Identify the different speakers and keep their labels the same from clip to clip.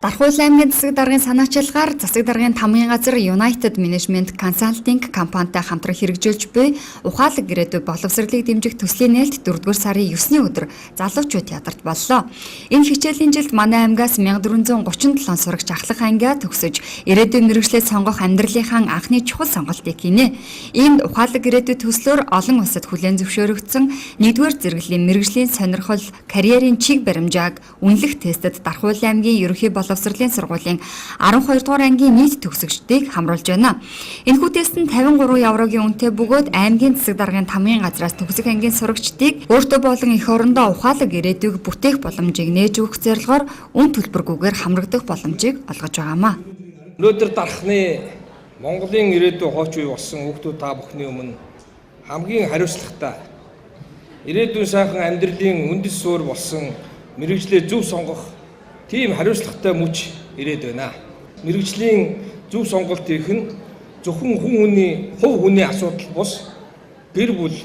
Speaker 1: Дархуул аймгийн засаг даргын санаачилгаар засаг даргын тамгын газар United Management Consulting компанитай хамтран хэрэгжүүлж буй ухаалаг ирээдүй боловсролыг дэмжих төслийн нээлт 4-р сарын 9-ний өдөр залуучууд ядарт боллоо. Энэ хичээлийн жилд манай аймгаас 1437 сурагч ахлах ангиа төгсөж ирээдүйн мэргэжлээ сонгох амьдралынхаа анхны чухал сонголтыг хийнэ. Иймд ухаалаг ирээдүй төслөөр олон улсад хүлээн зөвшөөрөгдсөн 1-р зэрэглэлийн мэргэжлийн сонирхол, карьерийн чиг баримжааг үнэлэх тестэд Дархуул аймгийн ерөнхий боловсролын сургуулийн 12 дугаар ангийн нийт төгсөгчдийг хамруулж байна. Энэхүү тестэнд 53 еврогийн үнэтэй бөгөөд аймгийн засаг даргын тамгын газраас төгсөх ангийн сурагчдыг өөртөө болон эх орондоо ухаалаг ирээдүйг бүтээх боломжийг нээж өгөх зорилгоор үн төлбөргүйгээр хамрагдах боломжийг олгож байгаамаа.
Speaker 2: Өнөөдөр дархны Монголын ирээдүй хооч үе болсон хүүхдүүд та бүхний өмнө хамгийн хариуцлагатай ирээдүйн сайхан амьдралын үндэс суурь болсон мэргэжлээ зөв сонгох тийм хариуцлагатай мөч ирээд байна. Мэргэжлийн зөв сонголт хийх нь зөвхөн хувь хүний асуудал бус гэр бүл,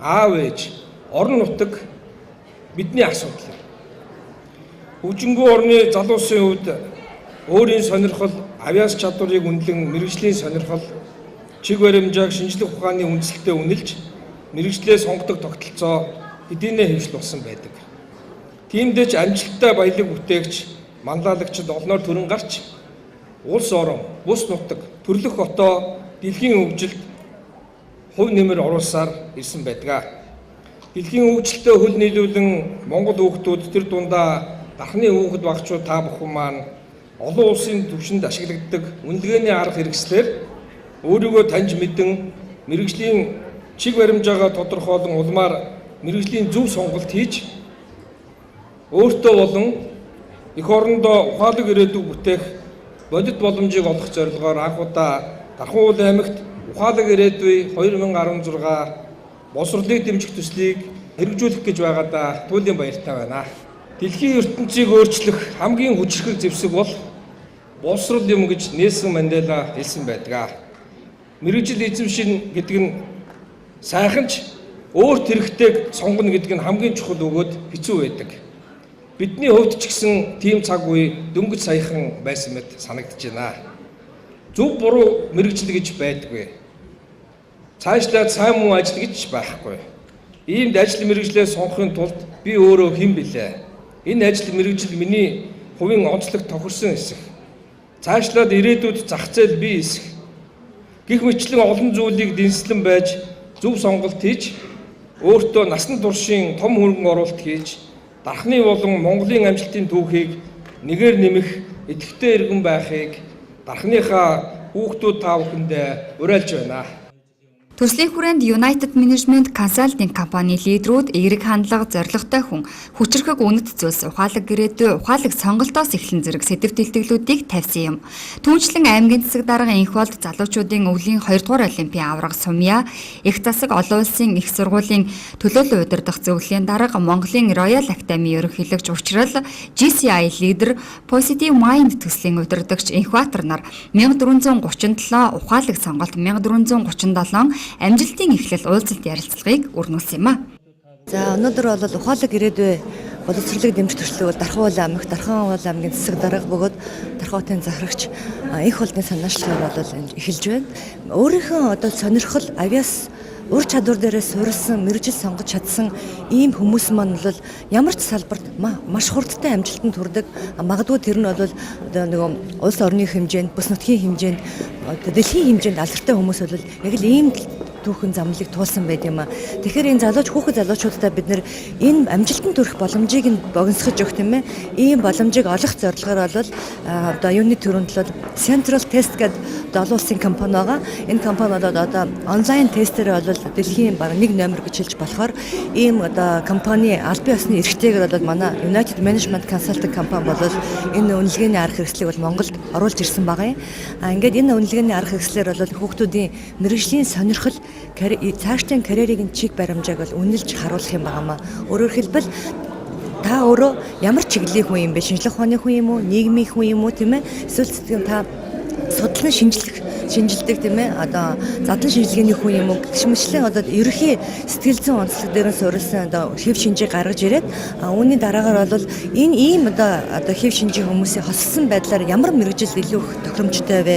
Speaker 2: аав ээж, орон нутаг бидний асуудал. Хөгжингөө орны залуусын хувьд өөрийн сонирхол, авиас чадварыг үнэлэн мэргэжлийн сонирхол, чиг баримжааг шинжлэх ухааны үндсэлтэд үнэлж мэргэжлээ сонгодог тогтолцоо хэдийнэ хэвшил болсон байдаг. Тиймдээч амжилттай баялаг бүтээгч, манлайлагчид олноор төрөн гарч улс орон, бус нутаг, төрлөх хотоо дэлхийн хөгжилд хувь нэмэр оруулсаар ирсэн байдаг. Дэлхийн хөгжилтэй хөл нийлүүлэн Монгол хүүхдүүд тэр дундаа дархны хүүхэд багчууд та бүхэн маань олон улсын түвшинд ашиглагддаг үнэлгээний арга хэрэгслээр өөрийгөө таньж мэдэн мэргэжлийн чиг баримжаагаа тодорхойлон улмаар мэргэжлийн зөв сонголт хийж өөртөө болон эх орондоо ухаалаг ирээдүйг бүтээх бодит боломжийг олгох зорилгоор анх удаа Дархуул аймагт ухаалаг ирээдүй 2016 боловсролыг дэмжих төслийг хэрэгжүүлэх гэж байгаадаа туйлын баяртай байна. Дэлхийн ертөнцийг өөрчлөх хамгийн хүчирхэг зэвсэг бол боловсрол юм гэж Нельсон Мандела хэлсэн байдаг. Мэргэжил эзэмшин гэдэг нь сайханч өөрт хэрэгтэйг сонгоно гэдэг нь хамгийн чухал өгөөд хэцүү байдаг. Бидний хувьд ч гэсэн тийм цаг үе дөнгөж саяхан байсан мэт санагдаж байна. Зөв буруу мэргэжил гэж байдаггүй. Цаашлаад сайн муу ажил гэж байхгүй. Иймд ажил мэргэжлээ сонгохын тулд би өөрөө хэн билээ? Энэ ажил мэргэжил миний хувийн онцлог тохирсон хэсэг. Цаашлаад ирээдүйд зах зээл бий хэсэг. Гэх мэтлэн олон зүйлийг дэнслэн байж зөв сонголт хийж өөртөө насан туршийн том хөрөнгө оруулалт хийж дархны болон Монголын амжилтын түүхийг нэгээр нэмэх идэвхтэй иргэн байхыг дархныхаа хүүхдүүд та бүхэндээ уриалж байна.
Speaker 1: Төслийн хүрээнд United Management Consulting компани лидерүүд эерэг хандлага, зорилготой хүн, хүчирхэг үнэт зүйлс, ухаалаг ирээдүй, ухаалаг сонголтоос эхлэн зэрэг сэдэв тэлдэглүүдийг тавьсан юм. Түүнчлэн аймгийн засаг дарга энх болд залуучуудын өвлийн 2 дугаар олимпийн авраг Сумья, их засаг олон улсын их сургуулийн төлөөлөл удирдах зөвлөлийн дарга Монголын Royal Academy ерөнхийлөгч учрал GCI лидер Positive Mind төслийн удирдагч Энхбаатар нар 1437 ухаалаг сонголт 1437 амжилтын эхлэл уулзалт ярилцлагыг өрнүүлсэн юм а.
Speaker 3: За өнөөдөр бол ухаалаг ирээдүй боловсролыг дэмжих төслийг бол Дархуул аймаг, Дархан аймгийн засаг дарга бөгөөд Дархуутын захирагч энх болны санаачлагаар бол эхэлж байна. Өөрийнхөө одоо сонирхол авиас ур чадвар дээрээ суурилсан, мэргэжил сонгож чадсан ийм хүмүүс маань бол ямар ч салбарт маш хурдтай амжилтанд хүрдэг. Магадгүй тэр нь бол одоо нэг улс орны хэмжээнд, бүс нутгийн хэмжээнд, дэлхийн хэмжээнд алдартай хүмүүс бол яг л ийм түүхэн замлыг туулсан байд юм а. Тэгэхээр энэ хүүхэд залуучуудаа бид нэр энэ амжилтанд хүрэх боломжийг нь богиносгож өгөх тийм ээ. Ийм боломжийг олох зорилгоор бол одоо юуны төрөнд бол Central Test гэдэг олон улсын компани байгаа. Энэ компани бол одоо онлайн тестээр бол дэлхийн баг 1 номер гэж хэлж болохоор ийм одоо компани аль биесны эрхтэйгээр бол манай United Management Consulting компани бол энэ үнэлгээний арга хэрэгслийг бол Монголд оруулж ирсэн байгаа юм. Ингээд энэ үнэлгээний арга хэрэгслэр бол хүүхдүүдийн мэргэжлийн сонирхол цаашдын карьерийн чиг баримжааг бол үнэлж харуулах юм байнамаа. Өөрөөр хэлбэл та өөрөө ямар чиглэлийн хүн юм бэ? Шинжлэх ухааны хүн юм уу? Нийгмийн хүн юм уу? Тийм ээ? Эсвэл та судлалын шинжлэх шинжилдэг тийм ээ одоо задлан шинжилгээний хүн юм уу гişмэчлэн одоо ерөнхий сэтгэл зүйн онцлог дээр нь суурилсан одоо хэв шинжийг гаргаж ирээд үүний дараагаар бол энэ ийм одоо хэв шинжийн хүмүүсийн хослсон байдлаар ямар мэрэгжил илүү их тохиромжтой вэ?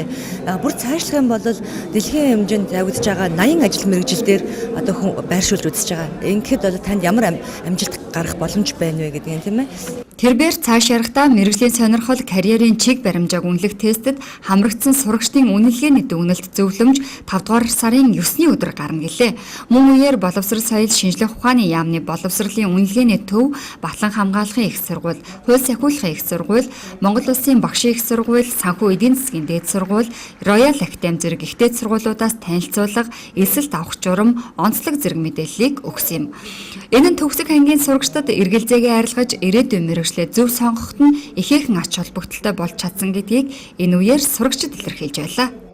Speaker 3: Бүр цаашлах юм бол дэлхийн хэмжээнд явагдаж байгаа 80 ажил мэрэгжил дээр одоо хүн байршуулж үзэж байгаа. Ингээд бол танд ямар амжилт гарах боломж байна вэ гэдэг юм тийм ээ.
Speaker 1: Тэрбээр цааш ярихдаа мэрэгжлийн сонирхол, карьерийн чиг баримжааг үнэлэх тестэд хамрагдсан сурагчдын үнэлгээний дүгнэлт зөвлөмж 5 дугаар сарын 9-ний өдөр гарна гэлээ. Мөн үеэр боловсрол соёл шинжлэх ухааны яамны боловсролын үнэлгээний төв, Батлан хамгаалахын их сургууль, хууль сахиулахын их сургууль, Монгол Улсын багшийн их сургууль, санхүү эдийн засгийн дээд сургууль, Роял Академи зэрэг их дээд сургуулиудаас танилцуулга, эсэлт авах журам, онцлог зэрэг мэдээллийг өгсөн юм. Энэ нь төгсөг ангийн сурагчдад эргэлзээгээ арилгаж ирээдүйн мэргэжлээ зөв сонгоход нь ихээхэн ач холбогдолтой болж чадсан гэдгийг энэ үеэр сурагчид илэрхийлж байлаа.